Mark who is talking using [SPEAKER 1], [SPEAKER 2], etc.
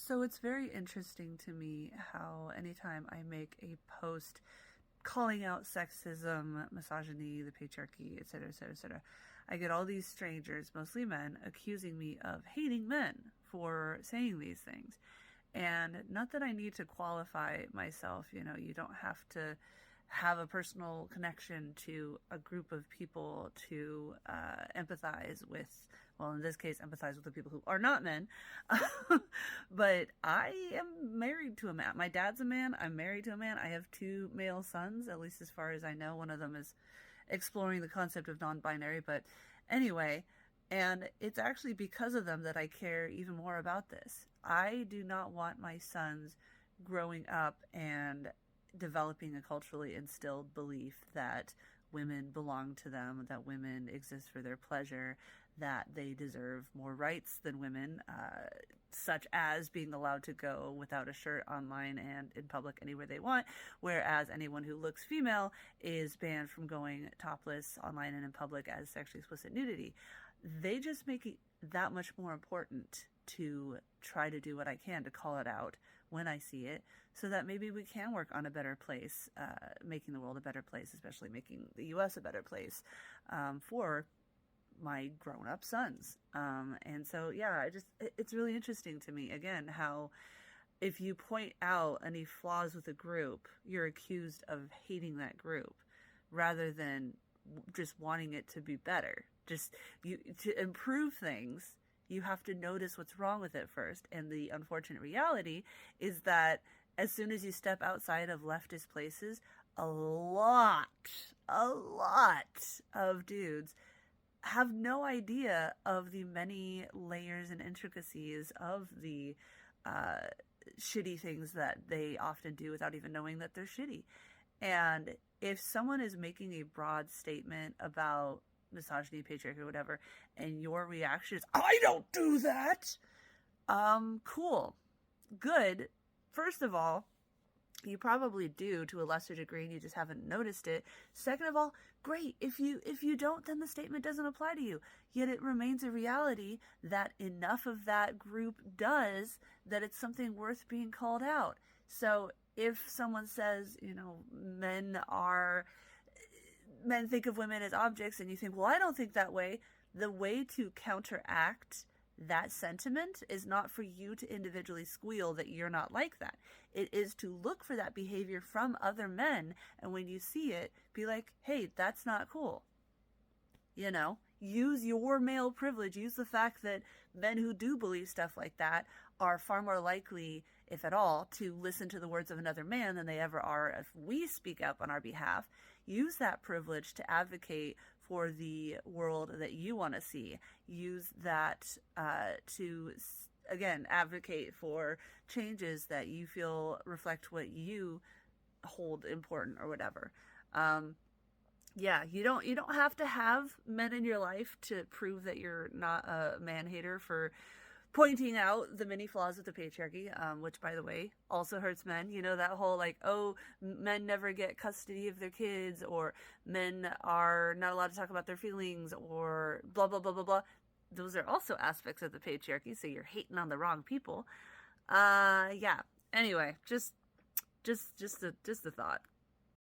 [SPEAKER 1] So it's very interesting to me how anytime I make a post calling out sexism, misogyny, the patriarchy, etc., etc., etc., I get all these strangers, mostly men, accusing me of hating men for saying these things. And not that I need to qualify myself, you don't have to have a personal connection to a group of people to empathize with, well, in this case, empathize with the people who are not men. But I am married to a man. My dad's a man. I'm married to a man. I have two male sons, at least as far as I know. One of them is exploring the concept of non-binary. But anyway, and it's actually because of them that I care even more about this. I do not want my sons growing up and developing a culturally instilled belief that women belong to them, that women exist for their pleasure, that they deserve more rights than women, such as being allowed to go without a shirt online and in public anywhere they want, whereas anyone who looks female is banned from going topless online and in public as sexually explicit nudity. They just make it that much more important to try to do what I can to call it out when I see it, so that maybe we can work on a better place, making the world a better place, especially making the U.S. a better place for my grown-up sons. And so, yeah, it's really interesting to me, again, how if you point out any flaws with a group, you're accused of hating that group rather than just wanting it to be better. To improve things, you have to notice what's wrong with it first. And the unfortunate reality is that as soon as you step outside of leftist places, a lot of dudes have no idea of the many layers and intricacies of the shitty things that they often do without even knowing that they're shitty. And if someone is making a broad statement about misogyny, patriarchy, or whatever, and your reaction is, I don't do that, cool, good. First of all, you probably do to a lesser degree and you just haven't noticed it. Second of all, great. If you don't, then the statement doesn't apply to you. Yet it remains a reality that enough of that group does that it's something worth being called out. So if someone says, men think of women as objects, and you think, well, I don't think that way, the way to counteract that sentiment is not for you to individually squeal that you're not like that. It is to look for that behavior from other men, and when you see it, be like, hey, that's not cool. Use your male privilege, use the fact that men who do believe stuff like that are far more likely, if at all, to listen to the words of another man than they ever are if we speak up on our behalf. Use that privilege to advocate for the world that you want to see. Use that to, again, advocate for changes that you feel reflect what you hold important or whatever. Yeah, you don't have to have men in your life to prove that you're not a man-hater for pointing out the many flaws of the patriarchy, which, by the way, also hurts men. That whole, men never get custody of their kids, or men are not allowed to talk about their feelings, or blah, blah, blah, blah, blah. Those are also aspects of the patriarchy, so you're hating on the wrong people. Yeah. Anyway, just a thought.